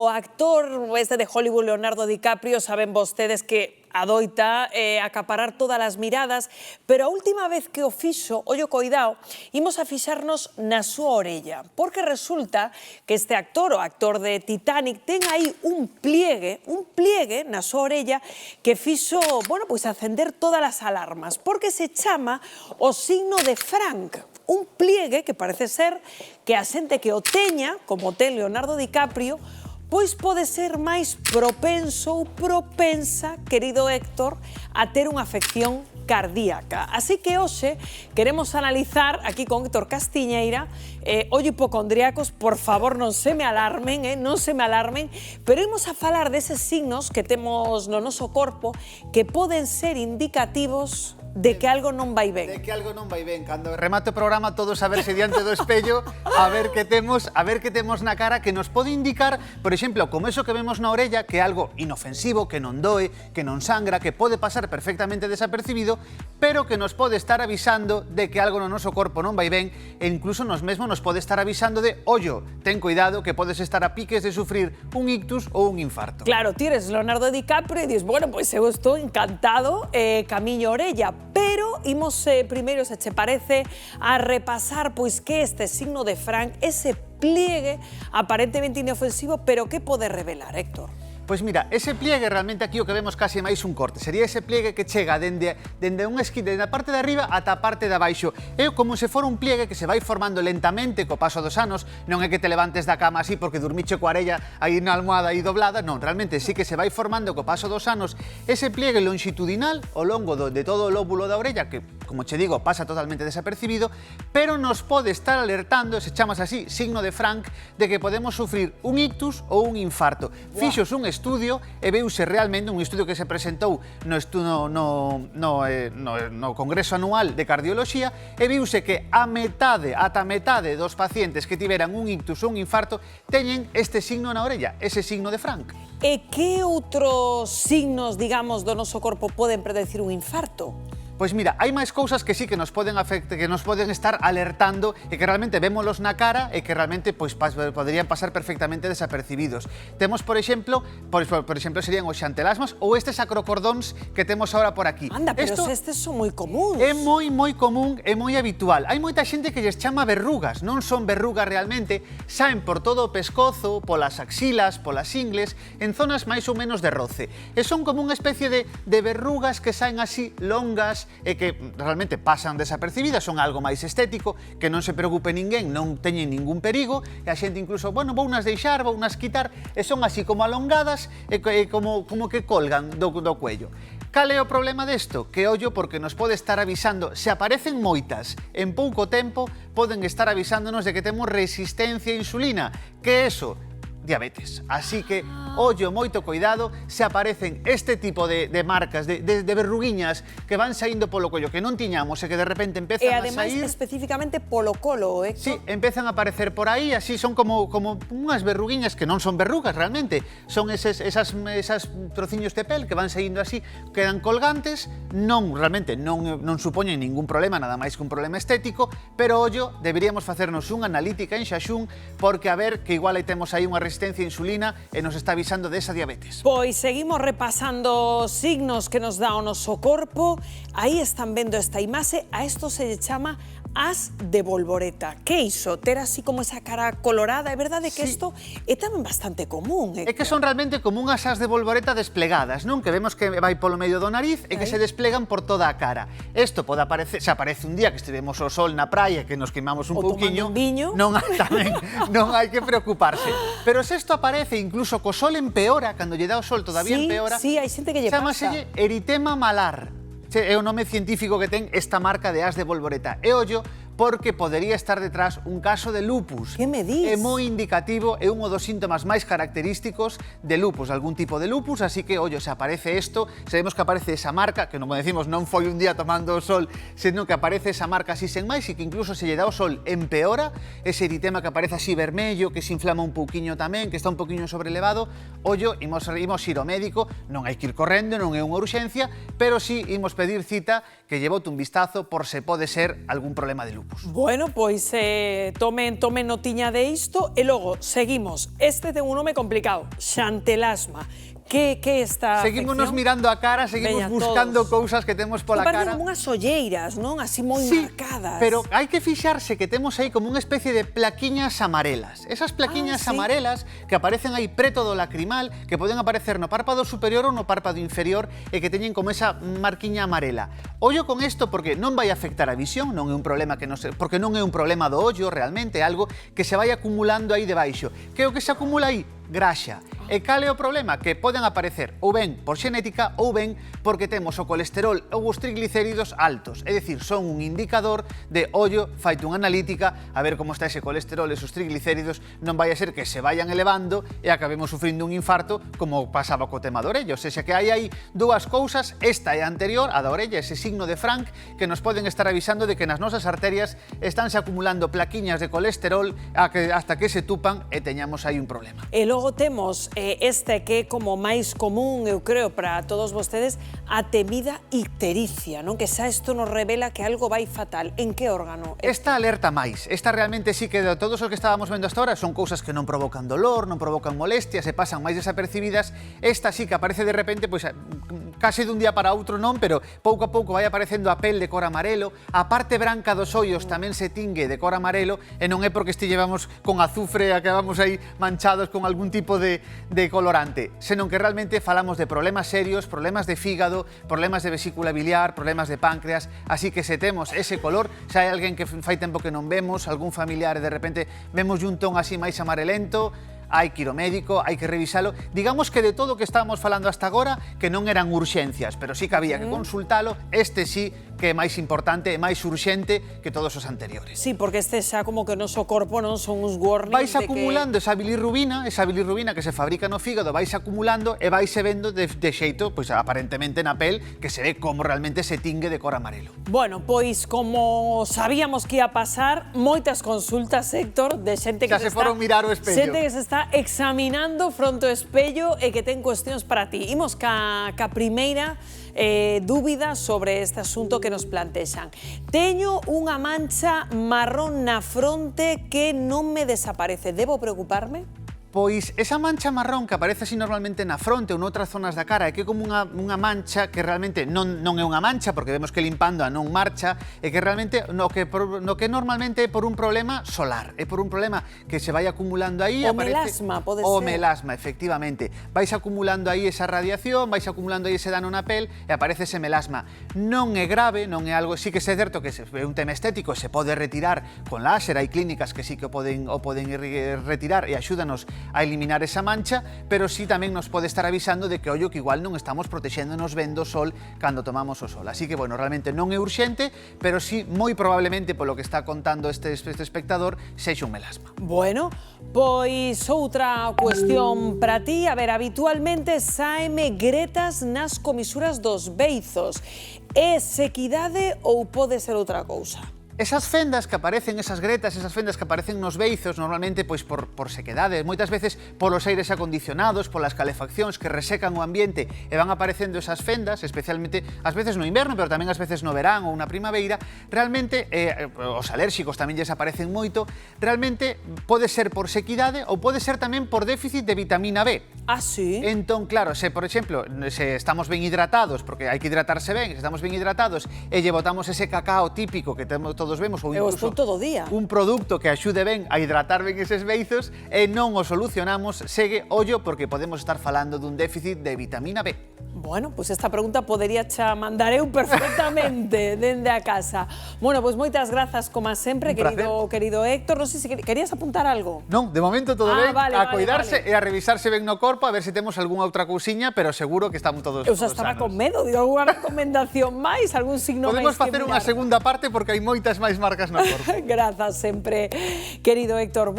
O actor de Hollywood, Leonardo DiCaprio, saben vostedes que adoita acaparar todas as miradas, pero a última vez que o fixo, ollo coidado, imos a fixarnos na súa orella, porque resulta que este actor, o actor de Titanic, ten aí un pliegue na súa orella que fixo, bueno, pois acender todas as alarmas, porque se chama o signo de Frank, un pliegue que parece ser que a xente que o teña, como ten Leonardo DiCaprio, pois pode ser máis propenso ou propensa, querido Héctor, a ter unha afección cardíaca. Así que hoxe queremos analizar aquí con Héctor Castiñeira, ollo hipocondríacos, por favor non se me alarmen, pero imos a falar deses signos que temos no noso corpo que poden ser indicativos de que algo non vai ben. De que algo non vai ben. Cando remate o programa, todos a verse diante do espello, a ver que temos na cara, que nos pode indicar, por exemplo, como eso que vemos na orella, que é algo inofensivo, que non doe, que non sangra, que pode pasar perfectamente desapercibido, pero que nos pode estar avisando de que algo no noso corpo non vai ben, e incluso nos mesmos nos pode estar avisando de, ollo, ten cuidado que podes estar a piques de sufrir un ictus ou un infarto. Claro, ti eres Leonardo DiCaprio e dices, bueno, pois eu estou encantado, camiño a orella, pero imos primeiro, se che parece, a repasar pois que este signo de Frank, ese pliegue aparentemente inofensivo, pero que pode revelar, Héctor? Pois mira, ese pliegue realmente aquí o que vemos case máis un corte. Sería ese pliegue que chega dende unha esquina, dende a parte de arriba ata a parte de abaixo. É como se fora un pliegue que se vai formando lentamente co paso dos anos. Non é que te levantes da cama así porque dormiche coa orella aí na almohada aí doblada. Non, realmente sí que se vai formando co paso dos anos ese pliegue longitudinal ao longo de todo o lóbulo da orella, que, como che digo, pasa totalmente desapercibido, pero nos pode estar alertando, se chamas así, signo de Frank, de que podemos sufrir un ictus ou un infarto. Fixos un estudio e veuse realmente un estudio que se presentou no Congreso Anual de Cardioloxía e viuse que ata a metade dos pacientes que tiveran un ictus ou un infarto teñen este signo na orella, ese signo de Frank. E que outros signos, digamos, do noso corpo poden predecir un infarto? Pois mira, hai máis cousas que sí que nos poden afectar, que nos poden estar alertando e que realmente vémolos na cara e que realmente pois poderían pasar perfectamente desapercibidos. Temos, por exemplo, serían os xantelasmas ou estes acrocordóns que temos ahora por aquí. Anda, pero estes son moi comuns. É moi común, é moi habitual. Hai moita xente que lles chama verrugas, non son verrugas realmente, saen por todo o pescozo, polas axilas, polas ingles, en zonas máis ou menos de roce. E son como unha especie de verrugas que saen así longas e que realmente pasan desapercibidas, son algo máis estético, que non se preocupe ninguén, non teñen ningún perigo, e a xente incluso, bueno, vounas deixar, vounas quitar, e son así como alongadas e como que colgan do cuello. Cal é o problema desto? Que ollo, porque nos pode estar avisando, se aparecen moitas en pouco tempo, poden estar avisándonos de que temos resistencia a insulina, que eso, diabetes. Así que, ollo, moito cuidado, se aparecen este tipo de marcas, de verruguiñas que van saindo polo collo, que non tiñamos e que de repente empezan a sair. E ademais, especificamente polo colo, Héctor. Sí, empezan a aparecer por aí, así son como unhas verruguiñas que non son verrugas realmente, son esas trociños de pel que van saindo así, quedan colgantes, realmente non supoñen ningún problema, nada máis que un problema estético, pero ollo, deberíamos facernos unha analítica en xaxún, porque a ver que igual aí temos aí unha resistencia a insulina e nos está avisando desa diabetes. Pois seguimos repasando signos que nos dá o noso corpo. Aí están vendo esta imaxe, a isto se lle chama as de bolboreta. Que iso? Ter así como esa cara colorada, é verdade que isto é tamén bastante común. É que son realmente como unhas as de bolboreta desplegadas, non? Que vemos que vai polo medio do nariz e que se desplegan por toda a cara. Isto pode aparecer, se aparece un día que estivemos ao sol na praia, que nos queimamos un pouquiño, non hai que preocuparse. Pero se isto aparece incluso co sol empeora, cando lle dá o sol todavía empeora, sí, hai xente que lle pasa. Chámaselle eritema malar. É o nome científico que ten esta marca de as de bolboreta. E ollo, porque podería estar detrás un caso de lupus. Que me dis? É moi indicativo, é un dos síntomas máis característicos de lupus, algún tipo de lupus, así que, ollo, se aparece isto, sabemos que aparece esa marca, que, como decimos, non foi un día tomando o sol, senón que aparece esa marca así sen máis, e que incluso se lle dá o sol empeora, ese eritema que aparece así vermello, que se inflama un pouquiño tamén, que está un pouquiño sobrelevado, ollo, imos ir ao médico, non hai que ir correndo, non é unha urxencia, pero sí imos pedir cita, que lle bote un vistazo por se pode ser algún problema de lupus. corpus. Bueno, pois tomen notiña de isto e logo seguimos. Este ten un nome complicado, xantelasma. Que esta Seguímonos afección? mirando a cara, seguimos Veña, buscando todos. cousas que temos pola Parecen cara. como unhas olleiras, non? Así moi Sí, marcadas. pero hai que fixarse que temos aí como unha especie de plaquiñas amarelas. Esas plaquiñas sí. amarelas que aparecen aí preto do lacrimal, que poden aparecer no párpado superior ou no párpado inferior e que teñen como esa marquiña amarela. Ollo con isto porque non vai afectar a visión, non é un problema que porque non é un problema do ollo realmente, é algo que se vai acumulando aí debaixo. Que é o que se acumula aí? Graxa. E cal é o problema? Que poden aparecer ou ben por xenética ou ben porque temos o colesterol ou os triglicéridos altos. É dicir, son un indicador de ollo, faite unha analítica, a ver como está ese colesterol e esos triglicéridos, non vai a ser que se vayan elevando e acabemos sufrindo un infarto como pasaba co tema da orella. O sea, que hai aí dúas cousas, esta é anterior, a da orella, ese signo de Frank, que nos poden estar avisando de que nas nosas arterias estánse acumulando plaquiñas de colesterol hasta que se tupan e teñamos aí un problema. E logo temos este que é como máis común, eu creo, para todos vostedes, a temida ictericia, non? Que xa isto nos revela que algo vai fatal. En que órgano? Esta alerta máis. Esta realmente sí que de todos os que estábamos vendo hasta ahora son cousas que non provocan dolor, non provocan molestias, se pasan máis desapercibidas. Esta sí que aparece de repente, pois case dun día para outro non, pero pouco a pouco vai aparecendo a pel de cor amarelo, a parte branca dos ollos tamén se tingue de cor amarelo e non é porque llevamos con azufre, acabamos aí manchados con algún tipo de colorante, senón que realmente falamos de problemas serios, problemas de fígado, problemas de vesícula biliar, problemas de páncreas, así que se temos ese color, xa hai alguén que fai tempo que non vemos, algún familiar e de repente vemos un ton así máis amarelento, hai que ir ao médico, hai que revisalo. Digamos que de todo o que estábamos falando hasta agora, que non eran urxencias, pero sí que había que consultalo, este sí que é máis importante e máis urxente que todos os anteriores. Sí, porque este xa como que o noso corpo non son uns warnings Vais de acumulando esa bilirrubina que se fabrica no fígado, vais acumulando e vais vendo de xeito, pois aparentemente na pel, que se ve como realmente se tingue de cor amarelo. Bueno, pois como sabíamos que ia pasar, moitas consultas, Héctor, de xente que Xa se foron mirar o espello. Xente que se está examinando fronte ao espello e que ten cuestións para ti. Imos ca primeira dúbida sobre este asunto que nos plantexan. Teño unha mancha marrón na fronte que non me desaparece. Debo preocuparme? Pois esa mancha marrón que aparece así normalmente na fronte ou noutras zonas da cara é que é como unha mancha que realmente non é unha mancha porque vemos que limpando a non marcha e que realmente no que normalmente é por un problema solar, é por un problema que se vai acumulando aí. O melasma, pode ser. O melasma, efectivamente. Vais acumulando aí esa radiación, vais acumulando aí ese dano na pel e aparece ese melasma. Non é grave, non é algo, sí que é certo que é un tema estético, se pode retirar con láser, hai clínicas que sí que o poden retirar e axúdanos a eliminar esa mancha, pero sí tamén nos pode estar avisando de que, ollo, que igual non estamos protexéndonos ben do sol cando tomamos o sol. Así que, bueno, realmente non é urxente, pero sí, moi probablemente, polo que está contando este espectador, sexa un melasma. Bueno, pois outra cuestión para ti. A ver, habitualmente sáeme gretas nas comisuras dos beizos. É sequidade ou pode ser outra cousa? Esas fendas que aparecen, esas gretas, esas fendas que aparecen nos beizos, normalmente pois por sequedade, moitas veces polos aires acondicionados, polas calefaccións que resecan o ambiente e van aparecendo esas fendas, especialmente ás veces no inverno, pero tamén ás veces no verán ou na primavera, realmente os alérxicos tamén lles aparecen moito, realmente pode ser por sequidade ou pode ser tamén por déficit de vitamina B. Ah, sí? Entón, claro, se, por exemplo, se estamos ben hidratados, porque hai que hidratarse ben, se estamos ben hidratados e lle botamos ese cacao típico que todos vemos, ou incluso todo día. un produto que axude ben a hidratar ben eses beizos e non o solucionamos, segue ollo porque podemos estar falando dun déficit de vitamina B. Bueno, pois esta pregunta podería xa mandar eu perfectamente dende a casa. Bueno, pois moitas grazas, como sempre, querido Héctor. Non sei se querías apuntar algo. Non, de momento todo ben, vale, a cuidarse e a revisarse ben no corpo, a ver se temos algunha outra cousiña, pero seguro que estamos todos sanos. Eu xa estaba con medo, digo, algunha recomendación máis, algún signo máis que mirar. Podemos facer unha segunda parte porque hai moitas máis marcas no corpo. Grazas sempre, querido Héctor.